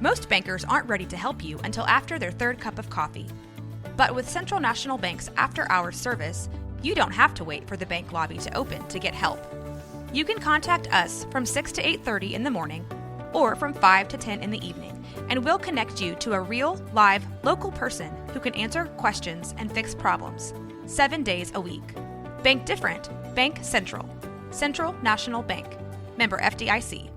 Most bankers aren't ready to help you until after their third cup of coffee. But with Central National Bank's after-hours service, you don't have to wait for the bank lobby to open to get help. You can contact us from 6 to 8:30 in the morning or from 5 to 10 in the evening, and we'll connect you to a real, live, local person who can answer questions and fix problems 7 days a week. Bank different. Bank Central. Central National Bank. Member FDIC.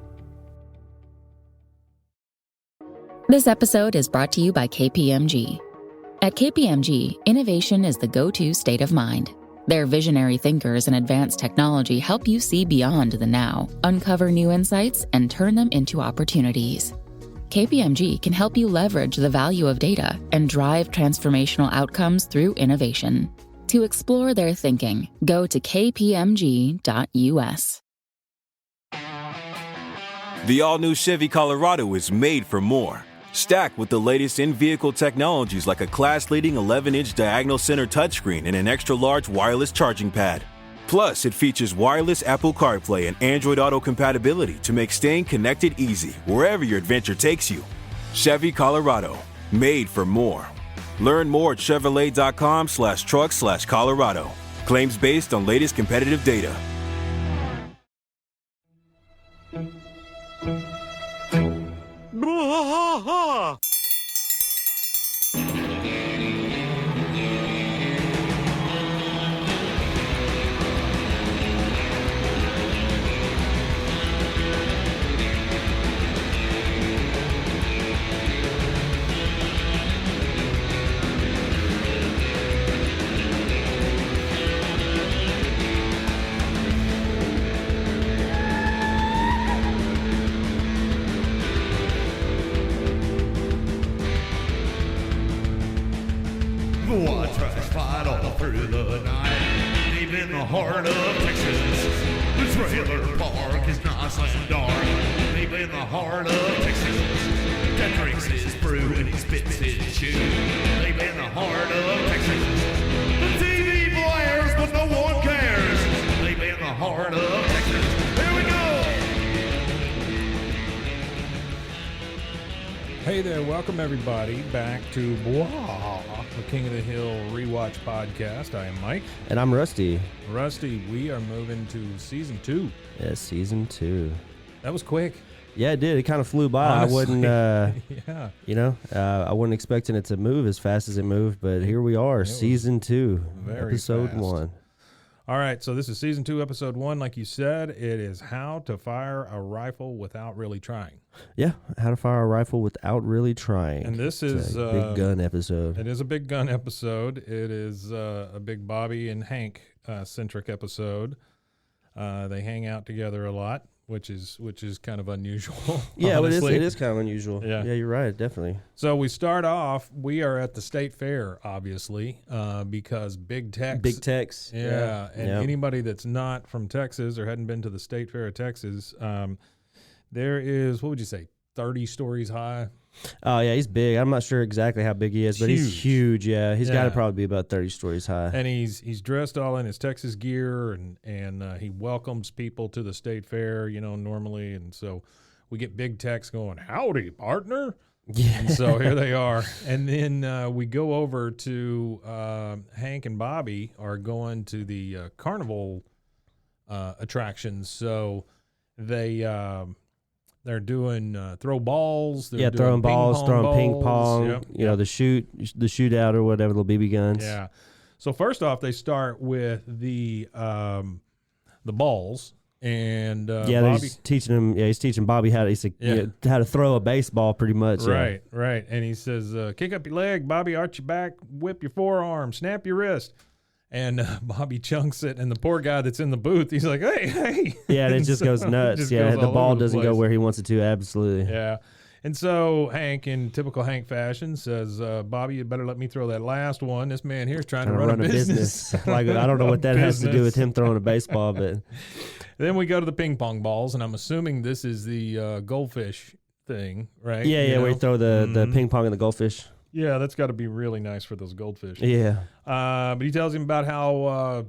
This episode is brought to you by KPMG. At KPMG, innovation is the go-to state of mind. Their visionary thinkers and advanced technology help you see beyond the now, uncover new insights, and turn them into opportunities. KPMG can help you leverage the value of data and drive transformational outcomes through innovation. To explore their thinking, go to kpmg.us. The all-new Chevy Colorado is made for more. Stacked with the latest in-vehicle technologies like a class-leading 11-inch diagonal center touchscreen and an extra-large wireless charging pad. Plus, it features wireless Apple CarPlay and Android Auto compatibility to make staying connected easy wherever your adventure takes you. Chevy Colorado, made for more. Learn more at Chevrolet.com/trucks/Colorado. Claims based on latest competitive data. One trash fight all through the night, deep in the heart of Texas. The trailer park is nice and dark, deep in the heart of Texas. That drinks his brew and he spits his chew, deep in the heart of Texas. The TV blares, but no one cares, deep in the heart of Texas. Here we go! Hey there, welcome everybody back to the King of the Hill Rewatch Podcast. I am Mike. And I'm Rusty. Rusty, we are moving to Season 2. Yeah, Season 2. That was quick. Yeah, it did. It kind of flew by. Honestly, I wouldn't, I wasn't expecting it to move as fast as it moved, but here we are, Season 2, Episode 1. All right, so this is Season 2, Episode 1. Like you said, it is how to fire a rifle without really trying. Yeah, how to fire a rifle without really trying. And this is a big gun episode. It is a big gun episode. It is a big Bobby and Hank centric episode. They hang out together a lot, which is kind of unusual. Yeah, it honestly. is kind of unusual. Yeah, you're right, definitely. So we start off, we are at the state fair, obviously, because Big Tex. Yeah, and anybody that's not from Texas or hadn't been to the state fair of Texas, there is, what would you say, 30 stories high? Oh, yeah, he's big. I'm not sure exactly how big he is, but he's huge, yeah. He's got to probably be about 30 stories high. And he's dressed all in his Texas gear, and he welcomes people to the state fair, normally. And so we get Big Tex going, howdy, partner. Yeah. And so here they are. And then we go over to Hank and Bobby are going to the carnival attractions. So they're doing throw balls. They're doing throwing balls, throwing ping pong. Yep. The shootout or whatever, the BB guns. Yeah. So first off, they start with the balls, and Bobby, he's teaching him. Yeah, he's teaching Bobby how to throw a baseball, pretty much. Right, right. And he says, "Kick up your leg, Bobby. Arch your back. Whip your forearm. Snap your wrist." And Bobby chunks it, and the poor guy that's in the booth, he's like, hey. Yeah, and it just goes nuts. The ball doesn't go where he wants it to, absolutely. Yeah. And so Hank, in typical Hank fashion, says, Bobby, you better let me throw that last one. This man here is trying to run a business. Like, I don't know what that has to do with him throwing a baseball, but. Then we go to the ping pong balls, and I'm assuming this is the goldfish thing, right? Yeah, where you throw the ping pong and the goldfish. Yeah, that's got to be really nice for those goldfish. Yeah. But he tells him about how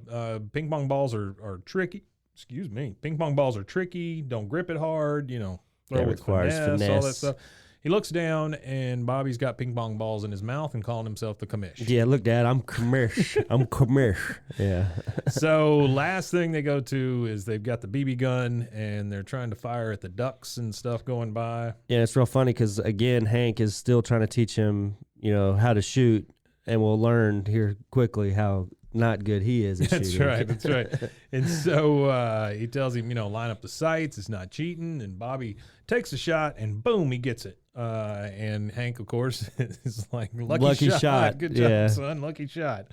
ping pong balls are tricky. Excuse me. Ping pong balls are tricky. Don't grip it hard. Throw with finesse, all that stuff. he looks down, and Bobby's got ping pong balls in his mouth and calling himself the commish. Yeah, look, Dad, I'm commish. I'm commish. Yeah. So last thing they go to is they've got the BB gun, and they're trying to fire at the ducks and stuff going by. Yeah, it's real funny because, again, Hank is still trying to teach him, how to shoot, and we'll learn here quickly how not good he is at shooting. That's right. And so he tells him, line up the sights. It's not cheating. And Bobby takes a shot, and boom, he gets it. And Hank, of course, is like, lucky shot. Good job, son. Lucky shot.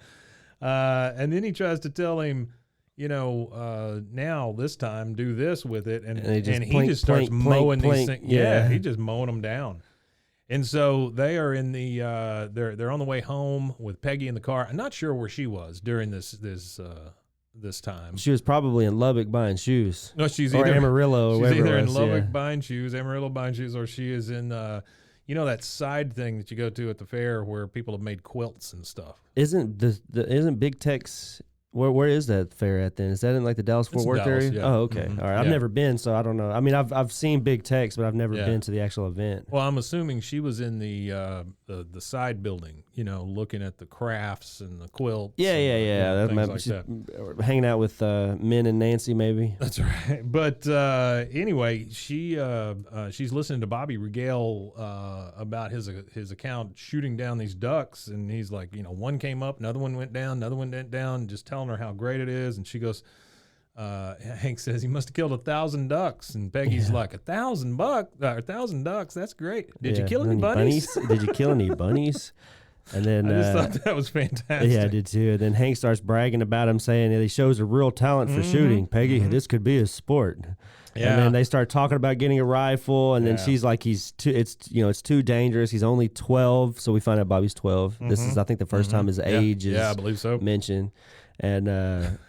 And then he tries to tell him, now this time do this with it. And he just starts mowing these things. Yeah, he just mowing them down. And so they are in the they're on the way home with Peggy in the car. I'm not sure where she was during this time. She was probably in Lubbock buying shoes. No, she's or either Amarillo. She's either in Lubbock buying shoes, Amarillo buying shoes, or she is in that side thing that you go to at the fair where people have made quilts and stuff. Isn't isn't Big Tex? Where is that fair at then? Is that in like the Dallas-Fort Worth area? Yeah. Oh, okay. Mm-hmm. All right. I've never been, so I don't know. I mean, I've seen Big Tex, but I've never been to the actual event. Well, I'm assuming she was in the side building, looking at the crafts and the quilts. Yeah. Things like that. Hanging out with Min and Nancy, maybe. That's right. But anyway, she's listening to Bobby regale about his account shooting down these ducks, and he's like, one came up, another one went down, another one went down, just telling her how great it is. And she goes, Hank says he must have killed 1,000 ducks, and Peggy's like, 1,000 ducks, that's great. Did you kill any bunnies? Did you kill any bunnies? And then I just thought that was fantastic. Yeah, I did too. And then Hank starts bragging about him, saying that he shows a real talent for shooting. Peggy, this could be a sport. Yeah. And then they start talking about getting a rifle, and then she's like, it's too dangerous. He's only 12, so we find out Bobby's 12. This is, I think, the first time his age is I believe so. mentioned. And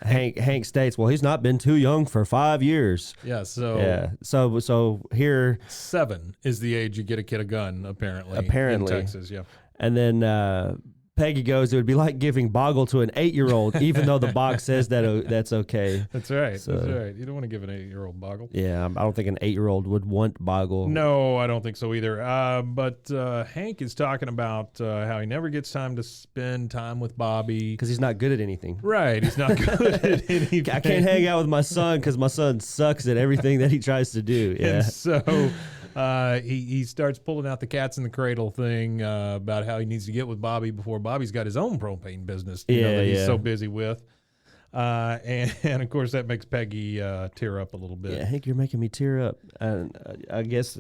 Hank states, well, he's not been too young for 5 years. Yeah, so so here 7 is the age you get a kid a gun, apparently in Texas. Yeah. And then Peggy goes, it would be like giving Boggle to an 8-year-old, even though the box says that's okay. That's right. So, that's right. You don't want to give an 8-year-old Boggle. Yeah, I don't think an 8-year-old would want Boggle. No, I don't think so either. But Hank is talking about how he never gets time to spend time with Bobby. Because he's not good at anything. Right. He's not good at anything. I can't hang out with my son because my son sucks at everything that he tries to do. Yeah. And so he starts pulling out the cats in the cradle thing about how he needs to get with Bobby before Bobby's got his own propane business that he's so busy with. And of course, that makes Peggy tear up a little bit. Yeah, Hank, you're making me tear up. I guess,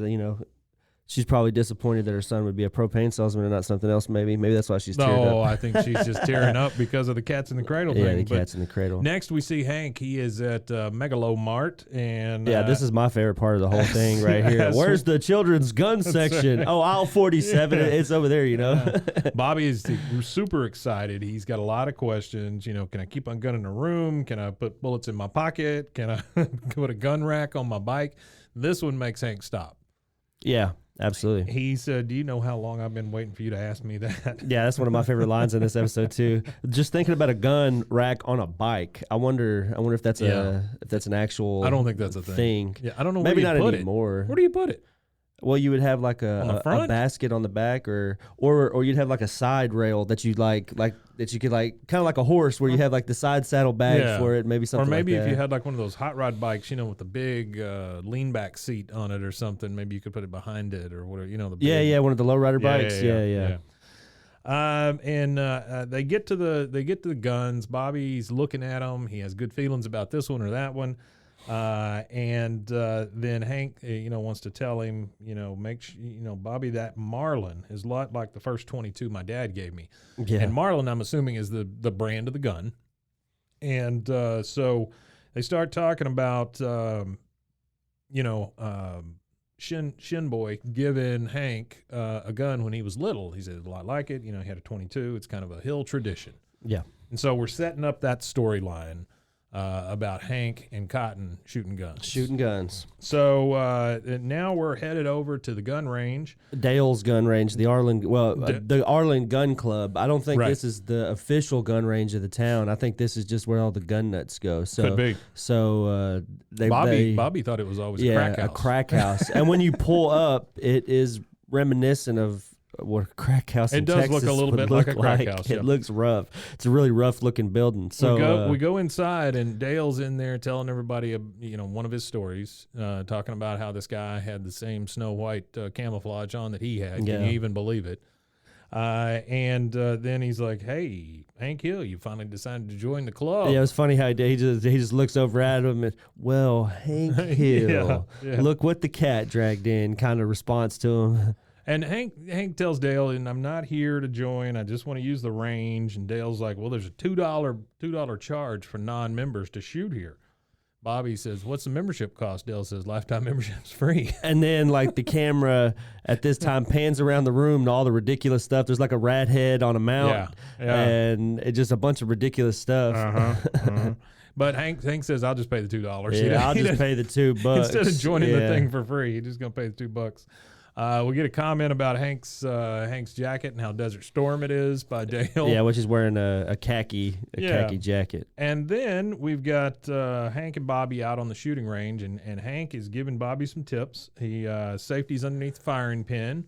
she's probably disappointed that her son would be a propane salesman and not something else, maybe. Maybe that's why she's tearing up. No, I think she's just tearing up because of the cats in the cradle thing. Yeah, the cats in the cradle. Next, we see Hank. He is at Megalo Mart. And this is my favorite part of the whole thing right here. Where's the children's gun section? Right. Oh, aisle 47. It's over there, Bobby is super excited. He's got a lot of questions. Can I keep on gun in a room? Can I put bullets in my pocket? Can I put a gun rack on my bike? This one makes Hank stop. Yeah. Absolutely. He said, do you know how long I've been waiting for you to ask me that? Yeah, that's one of my favorite lines in this episode too. Just thinking about a gun rack on a bike. I wonder if that's an actual I don't think that's a thing. Yeah, I don't know maybe where you not put anymore. Where do you put it? Well, you would have like a basket on the back, or you'd have like a side rail that you like that you could kind of like a horse where you have like the side saddle bag for it, maybe something. Or maybe like that. If you had like one of those hot rod bikes, with the big lean back seat on it or something, maybe you could put it behind it or whatever. The big, one of the lowrider bikes. Yeah. And they get to the guns. Bobby's looking at them. He has good feelings about this one or that one. And then Hank, wants to tell him, Bobby, that Marlin is a lot like the first 22 my dad gave me. Yeah. And Marlin, I'm assuming, is the brand of the gun. And so they start talking about, Shin Boy giving Hank a gun when he was little. He said a lot like it. He had a 22. It's kind of a Hill tradition. Yeah. And so we're setting up that storyline. About Hank and Cotton shooting guns. So now we're headed over to the gun range. Dale's gun range, the Arlen Gun Club. I don't think this is the official gun range of the town. I think this is just where all the gun nuts go. So, could be. So Bobby thought it was always a crack house. A crack house. And when you pull up, it is reminiscent of what a crack house in Texas Texas look a little bit like a crack house. It looks rough. It's a really rough looking building. So we go inside, and Dale's in there telling everybody, one of his stories, talking about how this guy had the same Snow White camouflage on that he had. Can you even believe it? And then he's like, "Hey, Hank Hill, you finally decided to join the club." Yeah, it was funny how he just looks over at him and, well, Hank Hill, look what the cat dragged in, kind of response to him. And Hank tells Dale, and I'm not here to join. I just want to use the range. And Dale's like, well, there's a $2 charge for non-members to shoot here. Bobby says, what's the membership cost? Dale says, lifetime membership's free. And then, like, the camera at this time pans around the room to all the ridiculous stuff. There's like a rat head on a mount, and it's just a bunch of ridiculous stuff. But Hank says, I'll just pay the $2. Yeah, I'll just pay the $2 instead of joining the thing for free. He's just gonna pay the $2. We get a comment about Hank's jacket and how Desert Storm it is by Dale. Yeah, which is wearing a khaki jacket. And then we've got Hank and Bobby out on the shooting range, and Hank is giving Bobby some tips. Safety's underneath the firing pin,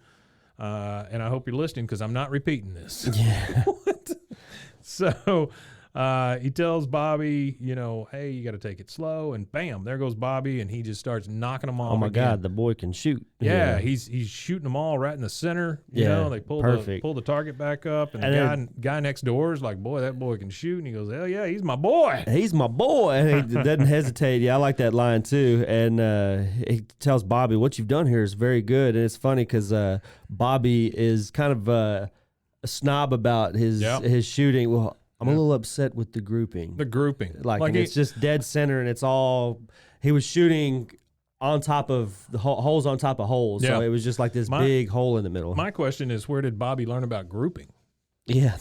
and I hope you're listening because I'm not repeating this. Yeah. So he tells Bobby, hey, you got to take it slow, and bam, there goes Bobby, and he just starts knocking them off. Oh my again. God, the boy can shoot. Yeah, he's shooting them all right in the center. They pull the target back up, and the guy next door is like, boy, that boy can shoot, and he goes, hell yeah, he's my boy. He's my boy, and he doesn't hesitate. Yeah, I like that line too. And he tells Bobby, what you've done here is very good, and it's funny because Bobby is kind of a snob about his shooting. Well, I'm a little upset with the grouping. Like it's just dead center, and it's all he was shooting on top of the holes on top of holes. So it was just like this big hole in the middle. My question is, where did Bobby learn about grouping? Yeah,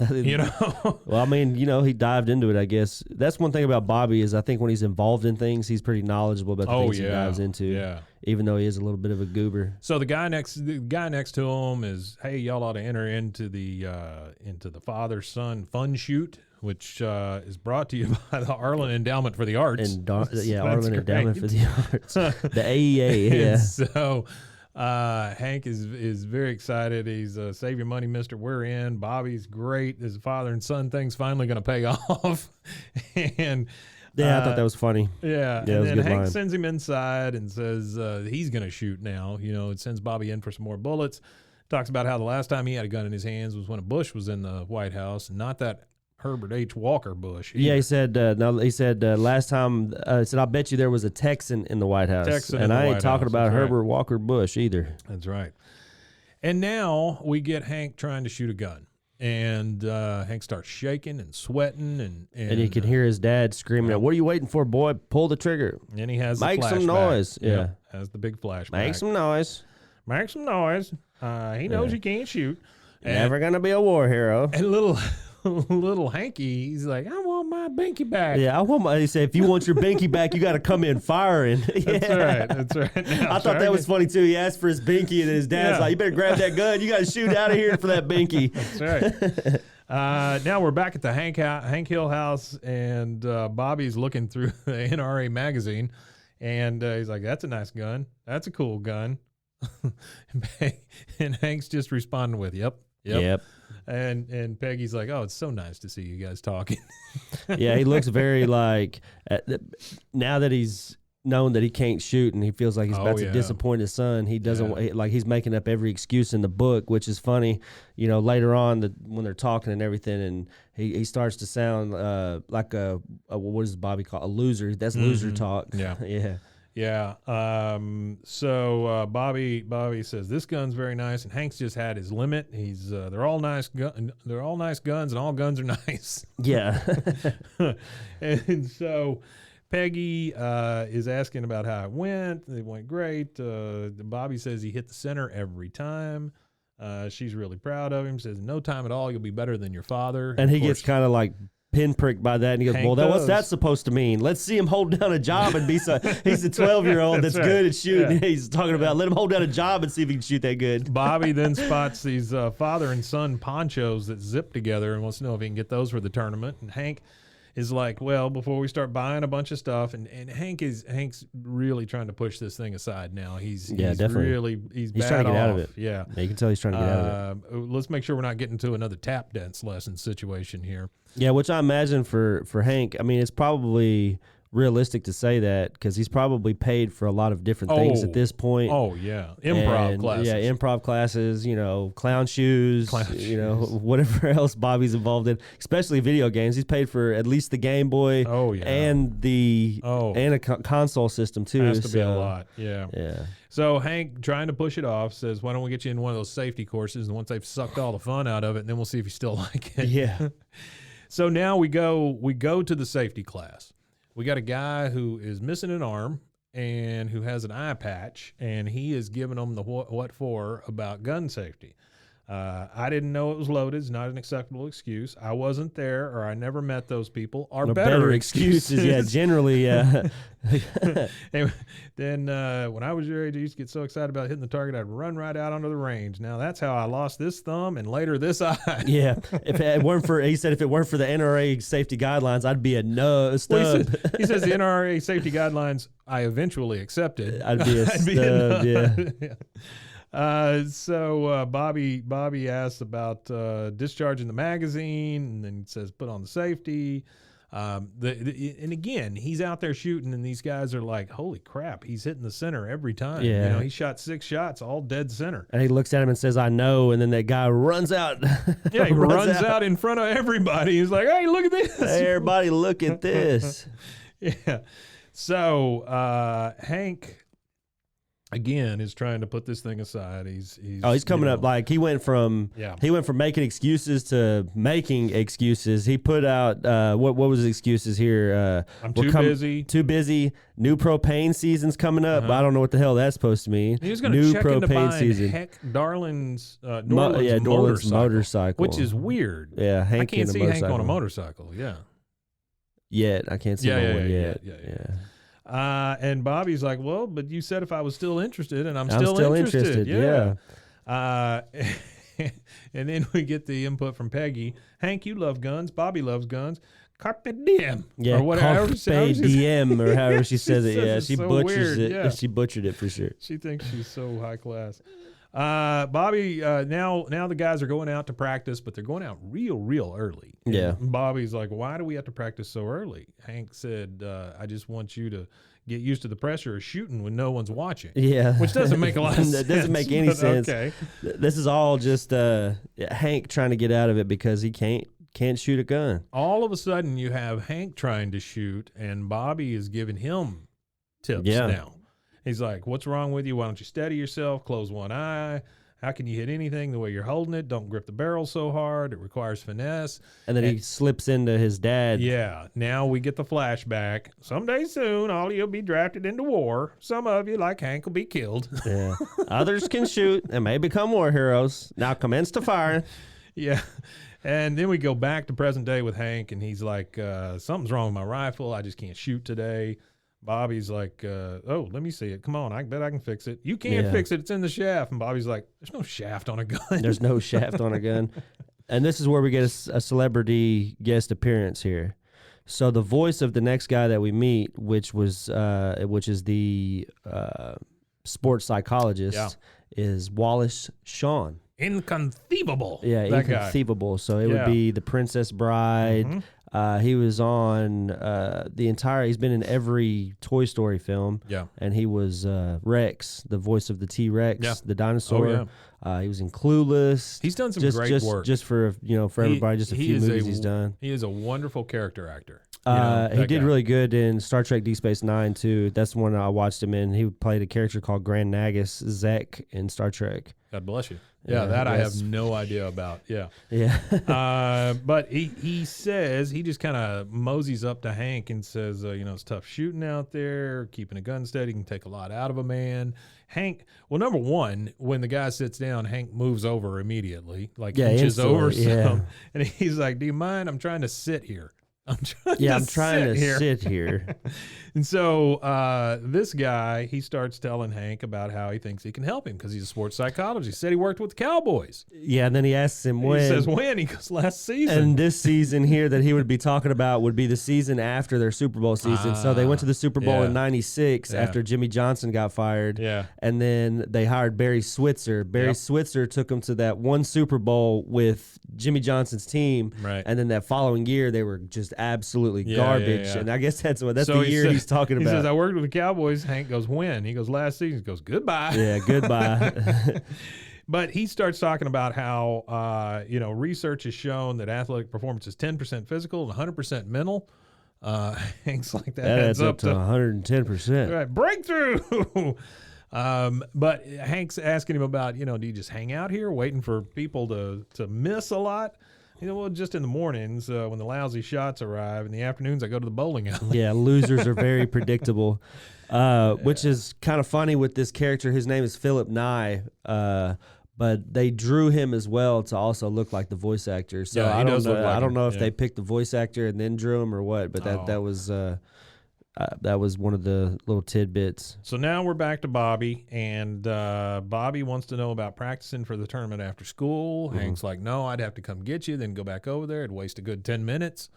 well, I mean, he dived into it. I guess that's one thing about Bobby is I think when he's involved in things, he's pretty knowledge about the things he dives into. Yeah, even though he is a little bit of a goober. So the guy next to him is, hey, y'all ought to enter into the father-son fun shoot, which is brought to you by the Arlen Endowment for the Arts. Arlen Endowment for the Arts, the AEA. Yeah. And so Hank is very excited. He's save your money, mister. We're in. Bobby's great. His father and son thing's finally going to pay off. And I thought that was funny. Yeah. And then Hank sends him inside and says he's going to shoot now. It sends Bobby in for some more bullets. Talks about how the last time he had a gun in his hands was when Bush was in the White House, and not that Herbert H. Walker Bush either. Yeah, he said last time, I bet you there was a Texan in the White House. And I ain't talking about Herbert Walker Bush either. That's right. And now we get Hank trying to shoot a gun. And Hank starts shaking and sweating. And you can hear his dad screaming, what are you waiting for, boy? Pull the trigger. And he has Make some noise. Yeah. Has the big flashback. Make some noise. Make some noise. He knows he can't shoot. Never going to be a war hero. And little Hanky, he's like, I want my binky back. Yeah, he said, if you want your binky back, you got to come in firing. That's right. Now, I thought that was funny too. He asked for his binky, and his dad's like, you better grab that gun. You got to shoot out of here for that binky. That's right. Now we're back at the Hank Hill house, and Bobby's looking through the NRA magazine, and he's like, that's a nice gun. That's a cool gun. And Hank's just responding with, yep. And Peggy's like, oh, it's so nice to see you guys talking. Yeah, he looks very like, now that he's known that he can't shoot and he feels like he's about to disappoint his son, he doesn't, like he's making up every excuse in the book, which is funny, later on when they're talking and everything, and he starts to sound like what does Bobby call a loser? That's loser talk. Yeah. So Bobby says this gun's very nice, and Hank's just had his limit. He's they're all nice guns, and all guns are nice. Yeah. And so Peggy is asking about how it went. It went great. Bobby says he hit the center every time. She's really proud of him. Says no time at all you'll be better than your father. And he gets kind of like pinpricked by that, and he goes, well, what's that supposed to mean? Let's see him hold down a job and be he's a 12-year-old that's good at shooting. Yeah. He's talking about let him hold down a job and see if he can shoot that good. Bobby then spots these father and son ponchos that zip together and wants to know if he can get those for the tournament. And Hank is like, well, before we start buying a bunch of stuff, and Hank's really trying to push this thing aside now. He's definitely. He's trying to get out of it. Yeah. You can tell he's trying to get out of it. Let's make sure we're not getting to another tap dance lesson situation here. Yeah, which I imagine for Hank, I mean, it's probably realistic to say that because he's probably paid for a lot of different things at this point. Oh yeah, improv classes. Yeah, improv classes. Clown shoes. Whatever else Bobby's involved in, especially video games. He's paid for at least the Game Boy. Oh yeah, and a console system too. Has to be a lot. Yeah. Yeah. So Hank, trying to push it off, says, "Why don't we get you in one of those safety courses? And once they've sucked all the fun out of it, and then we'll see if you still like it." Yeah. So now we go to the safety class. We got a guy who is missing an arm and who has an eye patch, and he is giving them the what for about gun safety. I didn't know it was loaded. It's not an acceptable excuse. I wasn't there, or I never met those people. Are better excuses. Yeah, generally, yeah. And then when I was your age, I used to get so excited about hitting the target, I'd run right out onto the range. Now that's how I lost this thumb and later this eye. Yeah, if it weren't for the NRA safety guidelines, I'd be a stub. Well, he says the NRA safety guidelines I eventually accepted. I'd be a stub. Yeah. So Bobby asks about discharging the magazine, and then he says put on the safety. And again, he's out there shooting, and these guys are like, "Holy crap, he's hitting the center every time." Yeah, he shot 6 shots, all dead center. And he looks at him and says, "I know." And then that guy runs out. Yeah, he runs out in front of everybody. He's like, "Hey, look at this! Hey, everybody, look at this!" Yeah. So Hank, again, is trying to put this thing aside. He's coming up like he went from making excuses to making excuses. He put out what was his excuses here? I'm too busy. Too busy. New propane season's coming up. I don't know what the hell that's supposed to mean. He was going to check into buying Darlin's motorcycle, which is weird. Yeah, Hank I can't see Hank on a motorcycle. Yeah. Yet I can't see one yet. Yeah. And Bobby's like, well, but you said if I was still interested, and I'm still interested. Yeah. And then we get the input from Peggy. Hank, you love guns. Bobby loves guns. Carpe diem. Yeah, or whatever. Carpe diem, or however she says it. Yeah, she so butchers weird. it. Yeah. She butchered it for sure. She thinks she's so high class. Bobby, now the guys are going out to practice, but they're going out real early. Yeah. And Bobby's like, why do we have to practice so early? Hank said, I just want you to get used to the pressure of shooting when no one's watching. Yeah. Which doesn't make a lot of sense. That doesn't make any sense. Okay. This is all just Hank trying to get out of it because he can't shoot a gun. All of a sudden you have Hank trying to shoot, and Bobby is giving him tips now. He's like, what's wrong with you? Why don't you steady yourself? Close one eye. How can you hit anything the way you're holding it? Don't grip the barrel so hard. It requires finesse. And then he slips into his dad. Yeah. Now we get the flashback. Someday soon, all of you'll be drafted into war. Some of you, like Hank, will be killed. Yeah. Others can shoot and may become war heroes. Now commence to fire. Yeah. And then we go back to present day with Hank, and he's like, something's wrong with my rifle. I just can't shoot today. Bobby's like, oh, let me see it. Come on, I bet I can fix it. You can't fix it. It's in the shaft. And Bobby's like, there's no shaft on a gun. There's no shaft on a gun. And this is where we get a celebrity guest appearance here. So the voice of the next guy that we meet, which is the sports psychologist, is Wallace Shawn. Inconceivable. Yeah, inconceivable. Guy. So it would be The Princess Bride. Mm-hmm. He was on he's been in every Toy Story film. Yeah. And he was Rex, the voice of the T-Rex, the dinosaur. Oh, yeah. He was in Clueless. He's done some great work. Just for everybody, just a few movies he's done. He is a wonderful character actor. He did really good in Star Trek Deep Space Nine, too. That's the one I watched him in. He played a character called Grand Nagus Zek in Star Trek. God bless you. Yeah, that I have no idea about. Yeah. Yeah. But he says, he just kind of moseys up to Hank and says, it's tough shooting out there. Keeping a gun steady can take a lot out of a man. Hank, well, number one, when the guy sits down, Hank moves over immediately, inches over some. And he's like, do you mind? I'm trying to sit here. I'm trying to sit here. And so this guy, he starts telling Hank about how he thinks he can help him because he's a sports psychologist. He said he worked with the Cowboys. Yeah, and then he asks him when. He says when? He goes, last season. And this season here that he would be talking about would be the season after their Super Bowl season. So they went to the Super Bowl in 96 after Jimmy Johnson got fired. Yeah. And then they hired Barry Switzer. Barry Switzer took them to that one Super Bowl with Jimmy Johnson's team. Right. And then that following year, they were just absolutely garbage. And I guess that's the year he's talking about. He says, I worked with the Cowboys. Hank goes, when? He goes, last season. He goes, goodbye. Yeah, goodbye. But he starts talking about how, research has shown that athletic performance is 10% physical and 100% mental. Hank's like that adds up to 110%. Right, breakthrough. But Hank's asking him about, do you just hang out here waiting for people to miss a lot? Well, just in the mornings when the lousy shots arrive. In the afternoons, I go to the bowling alley. Yeah, losers are very predictable, which is kind of funny with this character. His name is Philip Nye, but they drew him as well to also look like the voice actor. So I don't know if they picked the voice actor and then drew him or what, but that was one of the little tidbits. So now we're back to Bobby, and Bobby wants to know about practicing for the tournament after school. Mm-hmm. Hank's like, no, I'd have to come get you, then go back over there. It'd waste a good 10 minutes.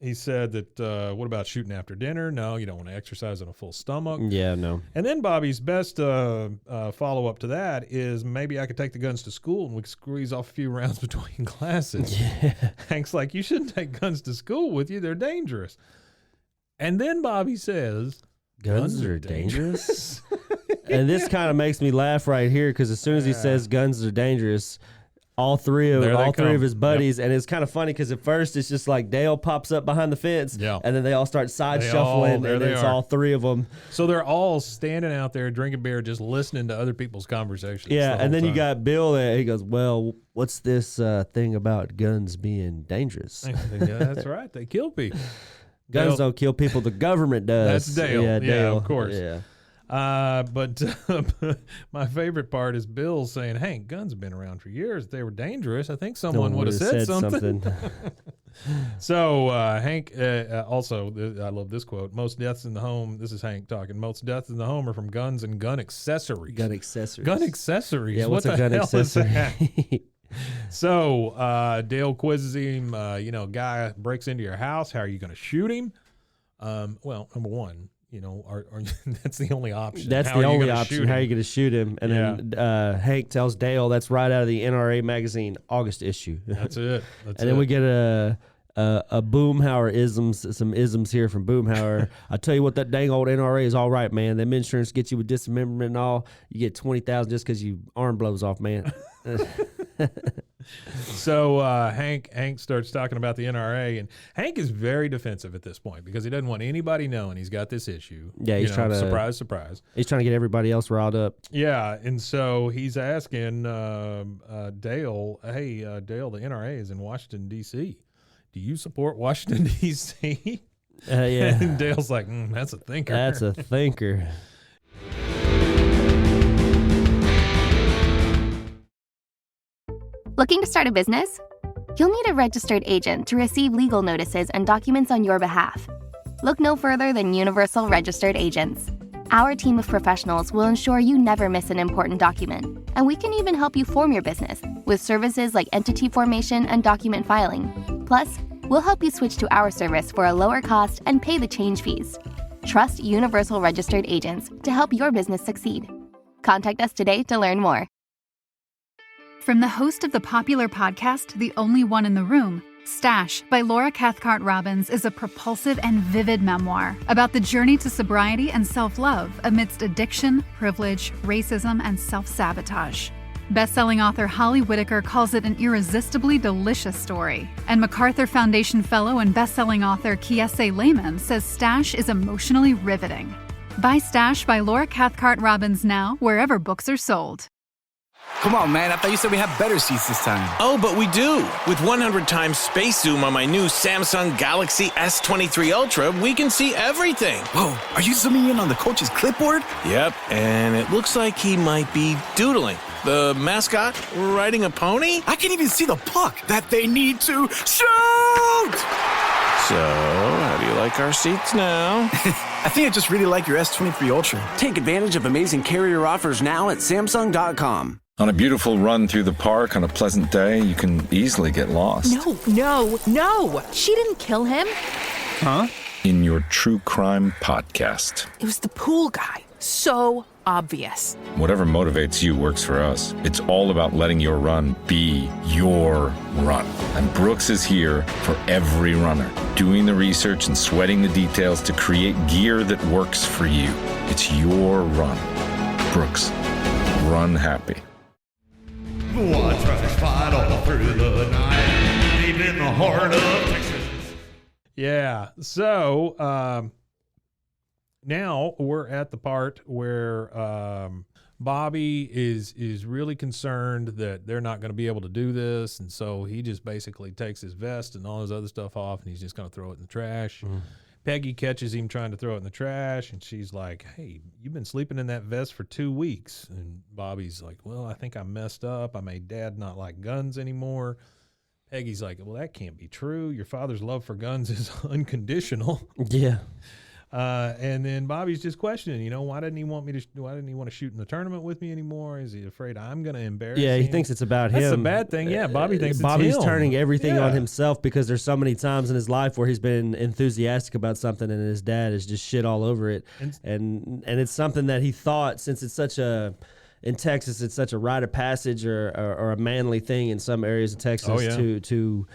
He said that, what about shooting after dinner? No, you don't want to exercise on a full stomach. Yeah, no. And then Bobby's best follow-up to that is maybe I could take the guns to school and we could squeeze off a few rounds between classes. Yeah. Hank's like, you shouldn't take guns to school with you. They're dangerous. And then Bobby says, guns are dangerous? And this kind of makes me laugh right here because as soon as he says guns are dangerous, all three of his buddies, and it's kind of funny because at first it's just like Dale pops up behind the fence, and then they all start side shuffling, and it's all three of them. So they're all standing out there drinking beer, just listening to other people's conversations. Yeah, and then you got Bill there. He goes, well, what's this thing about guns being dangerous? Yeah, that's right. They kill people. Guns don't kill people. The government does. That's Dale. Yeah, Dale. Of course. Yeah. But my favorite part is Bill saying, Hank, guns have been around for years. If they were dangerous, I think someone would have said something. So Hank, also, I love this quote, most deaths in the home, this is Hank talking, most deaths in the home are from guns and gun accessories. Gun accessories. Gun accessories. Yeah, what's a gun accessory? So Dale quizzes him, guy breaks into your house. How are you going to shoot him? Well, number one, that's the only option. That's the only option. How are you going to shoot him? And then Hank tells Dale that's right out of the NRA magazine August issue. That's it. Then we get a Boomhauer isms, some isms here from Boomhauer. I tell you what, that dang old NRA is all right, man. Them insurance gets you with dismemberment and all. You get $20,000 just because your arm blows off, man. So Hank starts talking about the NRA, and Hank is very defensive at this point because he doesn't want anybody knowing he's got this issue. Yeah, he's trying to surprise. He's trying to get everybody else riled up. Yeah, and so he's asking Dale, "Hey, Dale, the NRA is in Washington D.C. Do you support Washington D.C.?" Yeah, and Dale's like, "That's a thinker." That's a thinker. Looking to start a business? You'll need a registered agent to receive legal notices and documents on your behalf. Look no further than Universal Registered Agents. Our team of professionals will ensure you never miss an important document, and we can even help you form your business with services like entity formation and document filing. Plus, we'll help you switch to our service for a lower cost and pay the change fees. Trust Universal Registered Agents to help your business succeed. Contact us today to learn more. From the host of the popular podcast, The Only One in the Room, Stash by Laura Cathcart Robbins is a propulsive and vivid memoir about the journey to sobriety and self-love amidst addiction, privilege, racism, and self-sabotage. Best-selling author Holly Whitaker calls it an irresistibly delicious story, and MacArthur Foundation fellow and best-selling author Kiese Lehman says Stash is emotionally riveting. Buy Stash by Laura Cathcart Robbins now, wherever books are sold. Come on, man. I thought you said we have better seats this time. Oh, but we do. With 100 times space zoom on my new Samsung Galaxy S23 Ultra, we can see everything. Whoa, are you zooming in on the coach's clipboard? Yep, and it looks like he might be doodling. The mascot riding a pony? I can even see the puck that they need to shoot! out! So, how do you like our seats now? I think I just really like your S23 Ultra. Take advantage of amazing carrier offers now at Samsung.com. On a beautiful run through the park on a pleasant day, you can easily get lost. No! She didn't kill him. Huh? In your true crime podcast. It was the pool guy. So obvious. Whatever motivates you works for us. It's all about letting your run be your run. And Brooks is here for every runner, doing the research and sweating the details to create gear that works for you. It's your run. Brooks, run happy. One trash fight all through the night, deep in the heart of Texas. Yeah. So now we're at the part where Bobby is really concerned that they're not going to be able to do this, and so he just basically takes his vest and all his other stuff off, and he's just going to throw it in the trash. Peggy catches him trying to throw it in the trash, and she's like, "Hey, you've been sleeping in that vest for 2 weeks." And Bobby's like, "Well, I think I messed up. I made Dad not like guns anymore." Peggy's like, "Well, that can't be true. Your father's love for guns is unconditional." Yeah. And then Bobby's just questioning, why didn't he want to shoot in the tournament with me anymore? Is he afraid I'm going to embarrass him? Yeah, he thinks it's about him. That's a bad thing. Yeah, Bobby thinks Bobby's it's him. turning everything on himself because there's so many times in his life where he's been enthusiastic about something and his dad is just shit all over it. And it's something that he thought, since it's such in Texas, it's such a rite of passage or a manly thing in some areas of Texas to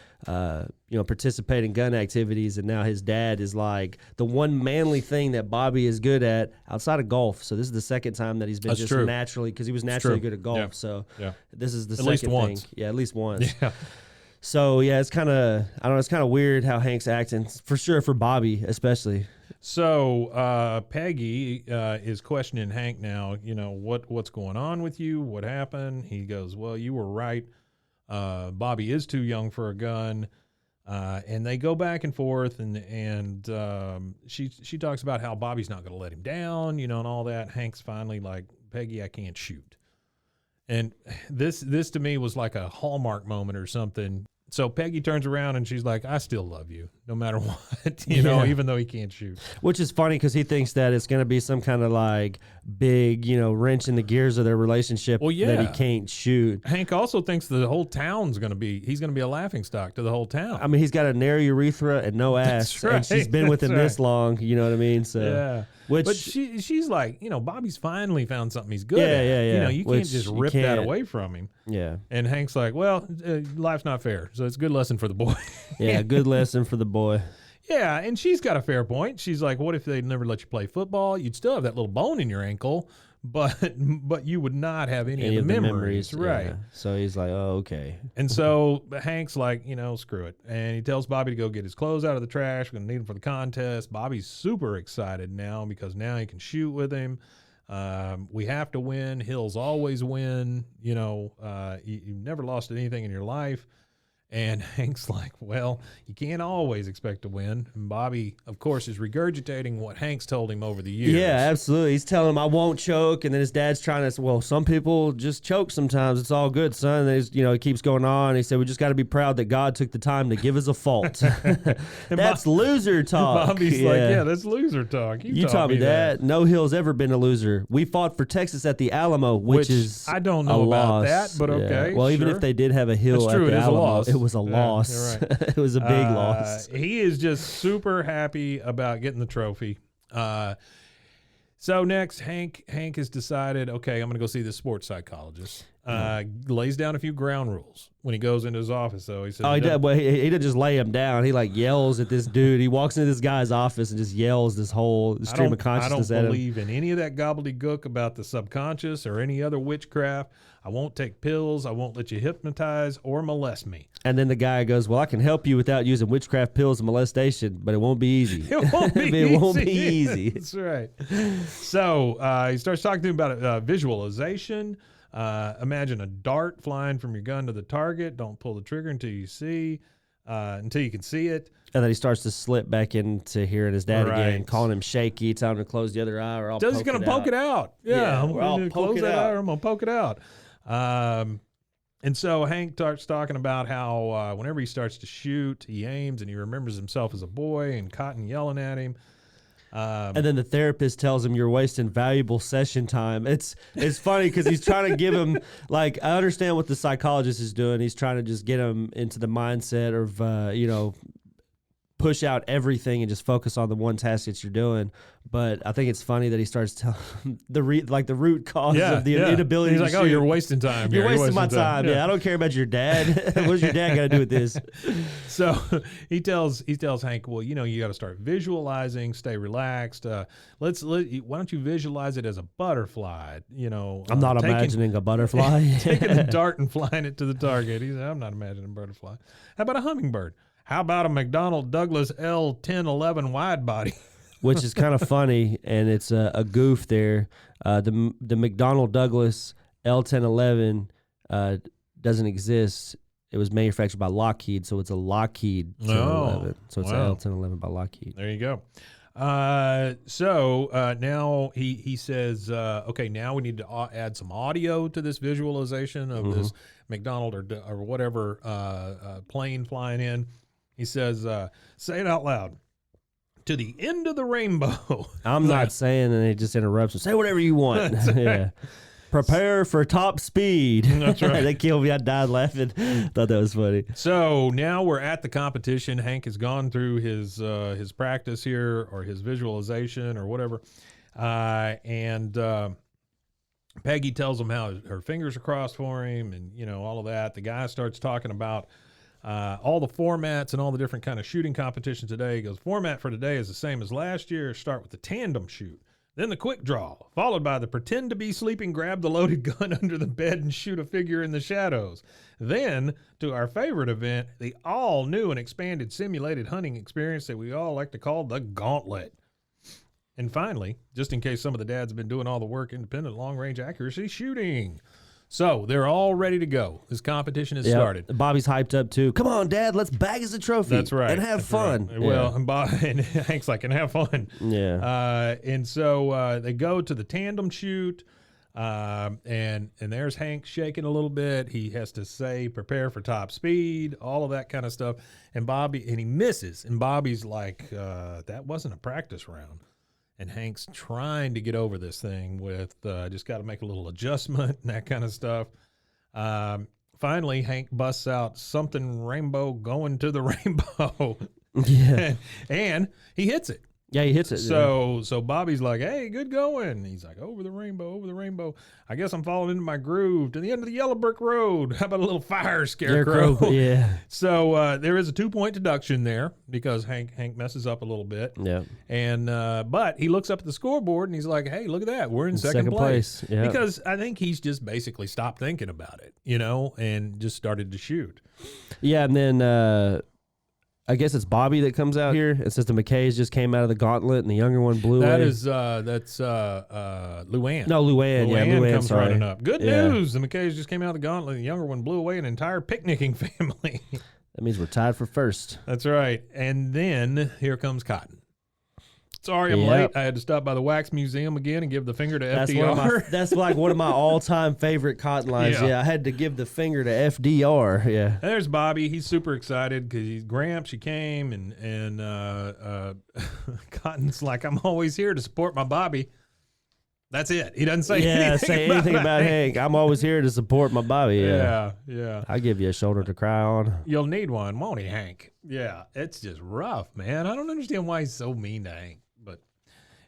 participate in gun activities. And now his dad is like the one manly thing that Bobby is good at outside of golf. So this is the second time that he's been naturally, because he was naturally good at golf. Yeah. So yeah. This is the at least second once. thing. Yeah, at least once. Yeah. So yeah, it's kind of, I don't know, it's kind of weird how Hank's acting, for sure, for Bobby especially. So Peggy is questioning Hank now, what's going on with you? What happened? He goes, well, you were right. Bobby is too young for a gun. And they go back and forth, and she talks about how Bobby's not going to let him down, and all that. Hank's finally like, Peggy, I can't shoot. And this to me was like a Hallmark moment or something. So Peggy turns around and she's like, I still love you no matter what, even though he can't shoot. Which is funny because he thinks that it's going to be some kind of like big, wrench in the gears of their relationship that he can't shoot. Hank also thinks the whole town's going to be, he's going to be a laughingstock to the whole town. I mean, he's got a narrow urethra and no ass. That's right. And she's been with him this long, you know what I mean? So yeah. But she's like, Bobby's finally found something he's good at. Yeah. You can't just rip that away from him. Yeah. And Hank's like, well, life's not fair. So it's a good lesson for the boy. Yeah, good lesson for the boy. Yeah, and she's got a fair point. She's like, what if they never let you play football? You'd still have that little bone in your ankle, but you would not have any of the memories. Right. Yeah. So he's like, oh, okay. And so Hank's like, screw it. And he tells Bobby to go get his clothes out of the trash. We're going to need them for the contest. Bobby's super excited now because now he can shoot with him. We have to win. Hills always win. You've never lost anything in your life. And Hank's like, well, you can't always expect to win. And Bobby, of course, is regurgitating what Hank's told him over the years. Yeah, absolutely. He's telling him, I won't choke. And then his dad's trying to say, well, some people just choke sometimes. It's all good, son. And he keeps going on. He said, we just got to be proud that God took the time to give us a fault. That's loser talk. Bobby's like, yeah, that's loser talk. You taught me that. No Hill's ever been a loser. We fought for Texas at the Alamo, which is I don't know about that, but okay. Well, even if they did have a Hill at the Alamo, it was a loss. Right. It was a big loss. He is just super happy about getting the trophy. So next, Hank has decided, okay, I'm going to go see this sports psychologist. Lays down a few ground rules when he goes into his office, though. He says, he didn't just lay him down. He like yells at this dude. He walks into this guy's office and just yells this whole stream of consciousness at him. I don't believe in any of that gobbledygook about the subconscious or any other witchcraft. I won't take pills. I won't let you hypnotize or molest me. And then the guy goes, well, I can help you without using witchcraft pills and molestation, but it won't be easy. It won't be easy. It won't be easy. That's right. So he starts talking to him about visualization. Imagine a dart flying from your gun to the target. Don't pull the trigger until you can see it. And then he starts to slip back into hearing his dad again, calling him shaky, telling him to close the other eye or I'll poke it out. He's going to poke it out. Yeah, I'm going to close that eye or I'm going to poke it out. And so Hank starts talking about how whenever he starts to shoot, he aims and he remembers himself as a boy and Cotton yelling at him. And then the therapist tells him you're wasting valuable session time. It's funny because he's trying to give him, like, I understand what the psychologist is doing. He's trying to just get him into the mindset of, push out everything and just focus on the one task that you're doing. But I think it's funny that he starts telling the root cause of the inability. He's like, "Oh, you're wasting time. You're wasting my time. Yeah, I don't care about your dad. What's your dad got to do with this?" So he tells Hank, "Well, you got to start visualizing. Stay relaxed. Why don't you visualize it as a butterfly? I'm not imagining a butterfly. Taking the dart and flying it to the target. He said, I'm not imagining a butterfly. How about a hummingbird? How about a McDonnell Douglas L1011 wide body?" Which is kind of funny, and it's a goof there. The McDonnell Douglas L1011 doesn't exist. It was manufactured by Lockheed, so it's a Lockheed 1011. So it's an L1011 by Lockheed. There you go. So now he says, okay, now we need to add some audio to this visualization of this McDonnell or whatever plane flying in. He says, say it out loud. To the end of the rainbow. I'm not saying, and he just interrupts him. Say whatever you want. Yeah. Prepare for top speed. That's right. They killed me. I died laughing. Thought that was funny. So now we're at the competition. Hank has gone through his practice here, or his visualization, or whatever. And Peggy tells him how her fingers are crossed for him, and all of that. The guy starts talking about all the formats and all the different kind of shooting competitions today. He goes, format for today is the same as last year. Start with the tandem shoot, then the quick draw, followed by the pretend to be sleeping, grab the loaded gun under the bed and shoot a figure in the shadows. Then to our favorite event, the all new and expanded simulated hunting experience that we all like to call the Gauntlet. And finally, just in case some of the dads have been doing all the work, independent long range accuracy shooting. So they're all ready to go. This competition has started. Bobby's hyped up too. Come on, Dad, let's bag us a trophy. That's right. And have fun. Right. Well, and Hank's like, and have fun. Yeah. And so they go to the tandem shoot, and there's Hank shaking a little bit. He has to say, prepare for top speed, all of that kind of stuff. And he misses. And Bobby's like, that wasn't a practice round. And Hank's trying to get over this thing with just got to make a little adjustment and that kind of stuff. Finally, Hank busts out something rainbow going to the rainbow. Yeah. and he hits it. Yeah, he hits it. So Bobby's like, hey, good going. He's like, over the rainbow. I guess I'm falling into my groove to the end of the Yellow Brick Road. How about a little fire scarecrow? Yeah. So there is a 2-point deduction there because Hank messes up a little bit. Yeah. And but he looks up at the scoreboard and he's like, hey, look at that. We're in second place. Yeah. Because I think he's just basically stopped thinking about it, and just started to shoot. Yeah, and then I guess it's Bobby that comes out here. It says the McKays just came out of the gauntlet, and the younger one blew away. That's Luann. No, Luann. Luann comes running up. Good news. The McKays just came out of the gauntlet. The younger one blew away an entire picnicking family. That means we're tied for first. That's right. And then here comes Cotton. Sorry, I'm late. I had to stop by the Wax Museum again and give the finger to FDR. That's like one of my all-time favorite Cotton lines. Yeah, I had to give the finger to FDR. Yeah. And there's Bobby. He's super excited because he's Gramps. She came, and Cotton's like, I'm always here to support my Bobby. That's it. He doesn't say anything about Hank. I'm always here to support my Bobby. Yeah. I'll give you a shoulder to cry on. You'll need one, won't he, Hank? Yeah, it's just rough, man. I don't understand why he's so mean to Hank. But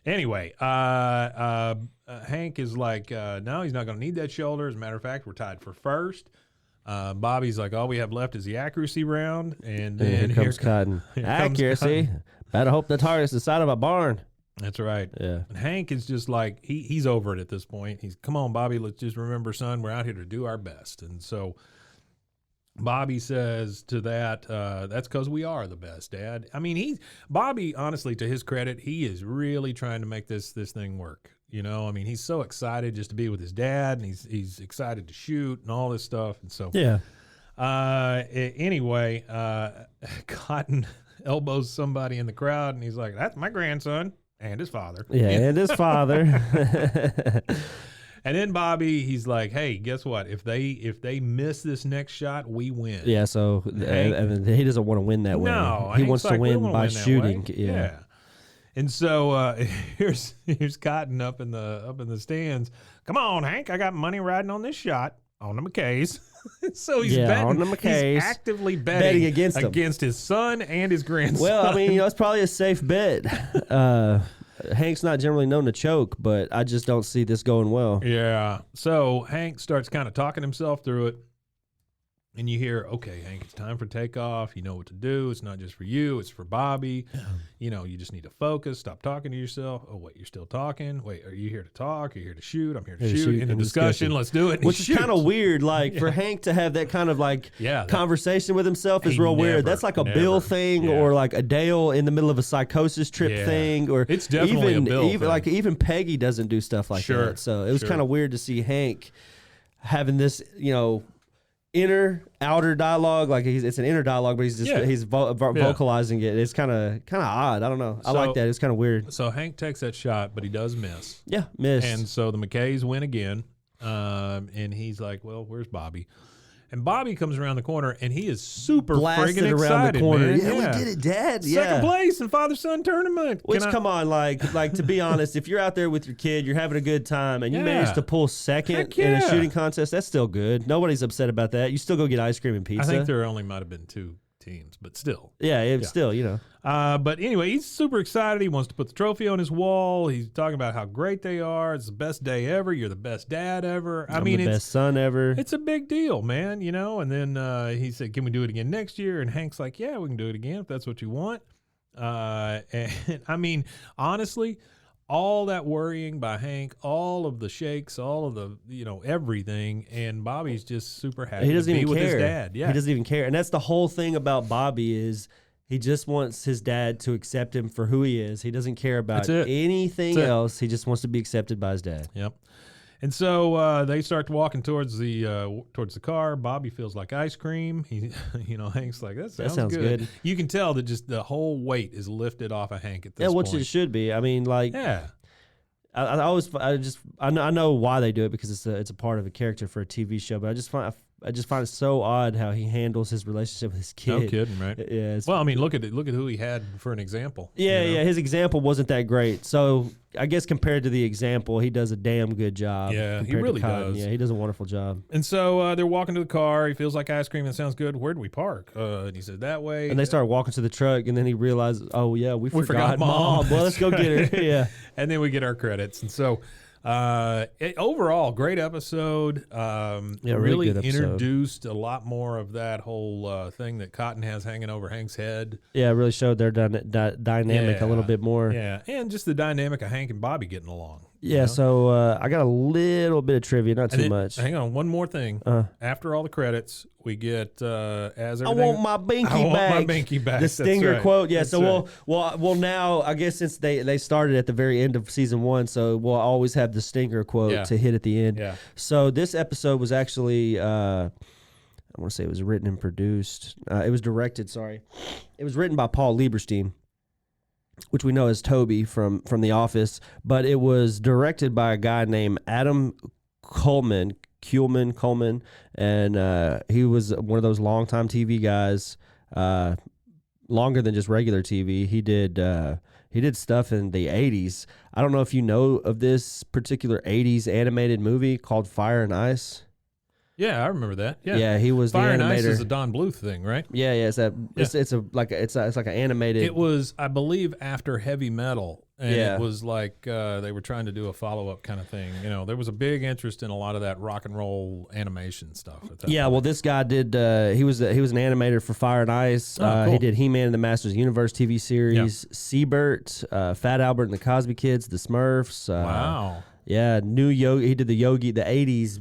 anyway, Hank is like, no, he's not going to need that shoulder. As a matter of fact, we're tied for first. Bobby's like, all we have left is the accuracy round. And then here comes Cotton. Accuracy? Better hope the target's the side of a barn. That's right. Yeah. And Hank is just like, he's over it at this point. He's, come on, Bobby, let's just remember, son, we're out here to do our best. And so Bobby says to that, that's because we are the best, Dad. I mean, Bobby, honestly, to his credit, he is really trying to make this thing work. I mean, he's so excited just to be with his dad, and he's excited to shoot and all this stuff. And so, yeah. Anyway, Cotton elbows somebody in the crowd, and he's like, that's my grandson. And his father. Yeah, and his father. And then Bobby, he's like, "Hey, guess what? If they miss this next shot, we win." Yeah, so and he doesn't want to win that way. No, he wants to win by shooting. Yeah. And so here's Cotton up in the stands. Come on, Hank, I got money riding on this shot on the McKays. So he's betting on the McKays. He's actively betting against his son and his grandson. Well, I mean, it's probably a safe bet. Hank's not generally known to choke, but I just don't see this going well. Yeah. So Hank starts kind of talking himself through it. And you hear, okay, Hank, it's time for takeoff. You know what to do. It's not just for you. It's for Bobby. You know, you just need to focus. Stop talking to yourself. Oh, wait, you're still talking? Wait, are you here to talk? Are you here to shoot? I'm here to shoot. In a discussion. Let's do it. Which is kind of weird. Like, for Hank to have that kind of, conversation with himself is real weird. That's like a Bill thing or like a Dale in the middle of a psychosis trip thing. Or it's definitely a Bill thing. Like, even Peggy doesn't do stuff like that. So it was kind of weird to see Hank having this, inner outer dialogue, like it's an inner dialogue, but he's vocalizing it. It's kind of odd. I don't know. I like that. It's kind of weird. So Hank takes that shot, but he does miss. Yeah, miss. And so the McKays win again. And he's like, "Well, where's Bobby?" And Bobby comes around the corner, and he is super friggin' excited, around the corner. Man. Yeah, we did it, Dad. Second place in father-son tournament. Come on, like to be honest, if you're out there with your kid, you're having a good time, and you manage to pull second in a shooting contest, that's still good. Nobody's upset about that. You still go get ice cream and pizza. I think there only might have been 2 teams, but still. Still. But anyway, he's super excited. He wants to put the trophy on his wall. He's talking about how great they are. It's the best day ever. You're the best dad ever. I'm the best son ever. It's a big deal, man, And then he said, "Can we do it again next year?" And Hank's like, "Yeah, we can do it again if that's what you want." And I mean, honestly, all that worrying by Hank, all of the shakes, all of the, everything, and Bobby's just super happy he doesn't to be even with care. his dad. Yeah. He doesn't even care. And that's the whole thing about Bobby is he just wants his dad to accept him for who he is. He doesn't care about anything else. He just wants to be accepted by his dad. Yep. And so they start walking towards the car. Bobby feels like ice cream. He, Hank's like, that sounds good. You can tell that just the whole weight is lifted off of Hank at this point. Yeah, which it should be. I mean, like, I know why they do it because it's a part of a character for a TV show. But I just find it so odd how he handles his relationship with his kid. No kidding, right? Yeah. Well, I mean, look at who he had for an example. Yeah, his example wasn't that great. So I guess compared to the example, he does a damn good job. Yeah, he really does. Yeah, he does a wonderful job. And so they're walking to the car. He feels like ice cream. That sounds good. Where do we park? And he said, that way. And they start walking to the truck, and then he realizes, oh, yeah, we forgot Mom. Well, let's go get her. Yeah. And then we get our credits. And so overall, great episode. Really good episode. Introduced a lot more of that whole thing that Cotton has hanging over Hank's head. Yeah, it really showed their dynamic a little bit more. Yeah, and just the dynamic of Hank and Bobby getting along. Yeah, so I got a little bit of trivia, not too much. Hang on, one more thing. After all the credits, we get I want my binky back. The Stinger quote. Yeah, so we'll now, I guess since they started at the very end of season 1, so we'll always have the Stinger quote to hit at the end. Yeah. So this episode was actually, I want to say it was written and produced. It was directed, sorry. It was written by Paul Lieberstein, which we know as Toby from The Office, but it was directed by a guy named Adam Kuhlman, and he was one of those longtime TV guys, longer than just regular TV. He did stuff in the 80s. I don't know if you know of this particular 80s animated movie called Fire and Ice. Yeah, I remember that. Yeah, he was Fire the animator. and Ice is a Don Bluth thing, right? Yeah. It's like an animated. It was, I believe, after Heavy Metal, and it was like they were trying to do a follow-up kind of thing. There was a big interest in a lot of that rock and roll animation stuff. At that point. Well, this guy did. He was an animator for Fire and Ice. Cool. He did He-Man and the Masters of the Universe TV series, Seabert, Fat Albert and the Cosby Kids, the Smurfs. Wow. Yeah, new Yogi. He did the 80s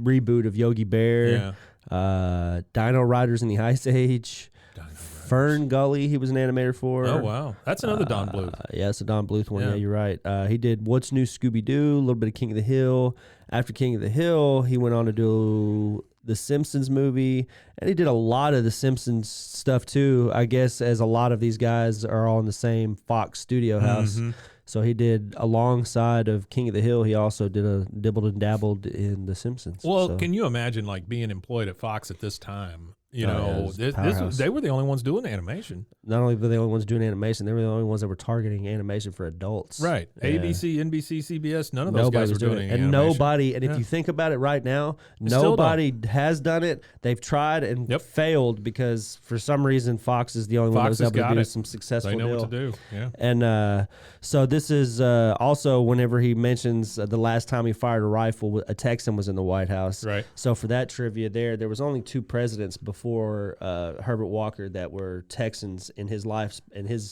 reboot of Yogi Bear. Yeah. Dino Riders in the Ice Age. Fern Gully, he was an animator for. Oh, wow. That's another Don Bluth. Yeah, it's a Don Bluth one. Yeah, you're right. He did What's New Scooby-Doo, a little bit of King of the Hill. After King of the Hill, he went on to do the Simpsons movie, and he did a lot of the Simpsons stuff too, I guess, as a lot of these guys are all in the same Fox studio house. Mm-hmm. So he did, alongside of King of the Hill, he also did a dibbled and dabbled in The Simpsons. Well, so. Can you imagine like being employed at Fox at this time? You know, yeah, they were the only ones doing animation. Not only were they the only ones doing animation, they were the only ones that were targeting animation for adults. Right. Yeah. ABC, NBC, CBS, none of those guys were doing it. And nobody, and if you think about it right now, nobody has done it. They've tried and failed because for some reason Fox is the only one that was able to do some successful They know deal. what to do. Yeah. And so this is also whenever he mentions the last time he fired a rifle, a Texan was in the White House. Right. So for that trivia there was only 2 presidents before Herbert Walker that were Texans in his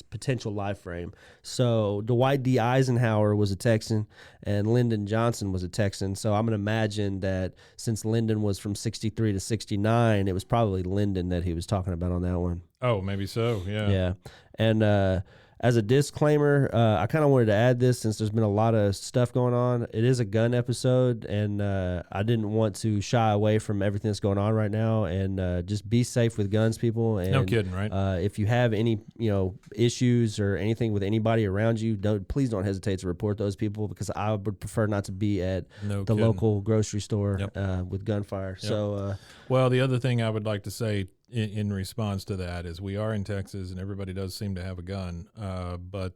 potential life frame. So Dwight D. Eisenhower was a Texan and Lyndon Johnson was a Texan. So I'm going to imagine that since Lyndon was from 63 to 69, it was probably Lyndon that he was talking about on that one. Oh, maybe so. Yeah. Yeah. And as a disclaimer, I kind of wanted to add this since there's been a lot of stuff going on. It is a gun episode, and I didn't want to shy away from everything that's going on right now. And just be safe with guns, people. And, no kidding, right? If you have any, issues or anything with anybody around you, please don't hesitate to report those people, because I would prefer not to be at the local grocery store with gunfire. Yep. So, well, the other thing I would like to say in response to that is we are in Texas and everybody does seem to have a gun, but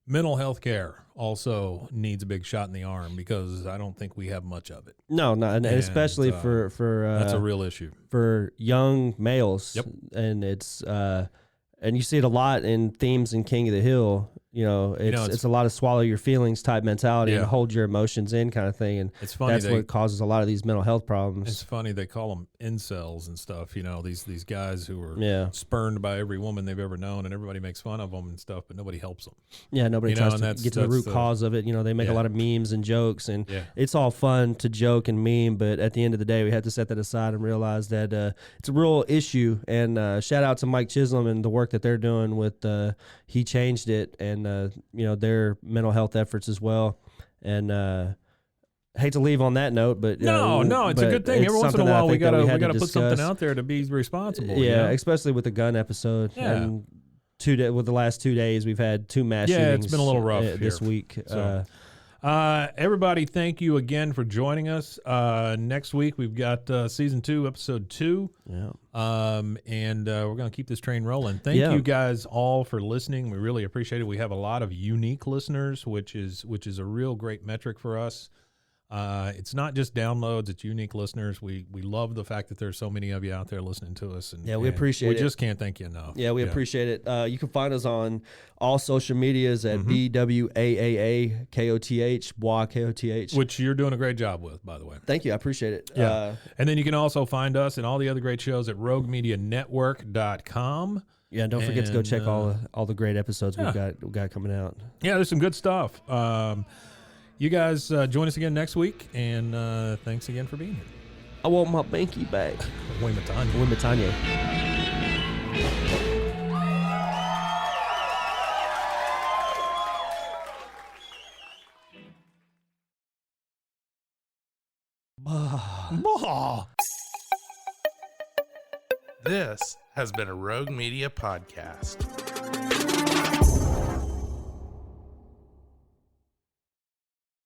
mental health care also needs a big shot in the arm, because I don't think we have much of it. No, and especially for that's a real issue for young males. Yep. And it's and you see it a lot in themes in King of the Hill. It's a lot of swallow your feelings type mentality and hold your emotions in kind of thing. And it's funny, that's what causes a lot of these mental health problems. It's funny they call them incels and stuff. These guys who are spurned by every woman they've ever known, and everybody makes fun of them and stuff, but nobody helps them. Yeah, nobody tries to get to the root cause of it. They make a lot of memes and jokes, and it's all fun to joke and meme, but at the end of the day, we have to set that aside and realize that it's a real issue. And shout out to Mike Chisholm and the work that they're doing with He Changed It, and their mental health efforts as well. And hate to leave on that note, but no, it's a good thing. Every once in a while, we gotta put something out there to be responsible. Yeah, especially with the gun episode. Yeah. And with the last 2 days, we've had 2 mass shootings. Yeah, it's been a little rough this week. So. Everybody, thank you again for joining us. Next week we've got season 2, episode 2. Yeah. And we're gonna keep this train rolling. Thank you guys all for listening. We really appreciate it. We have a lot of unique listeners, which is a real great metric for us. It's not just downloads; it's unique listeners. We love the fact that there's so many of you out there listening to us, and we appreciate it. We just can't thank you enough. Yeah, we appreciate it. You can find us on all social medias at BWAAA KOTH, Bois KOTH, which you're doing a great job with, by the way. Thank you, I appreciate it. Yeah, and then you can also find us and all the other great shows at RogueMediaNetwork.com. Yeah, and don't forget to go check all the great episodes we've got coming out. Yeah, there's some good stuff. You guys join us again next week, and thanks again for being here. I want my banky back. Wimatanya. This has been a Rogue Media podcast.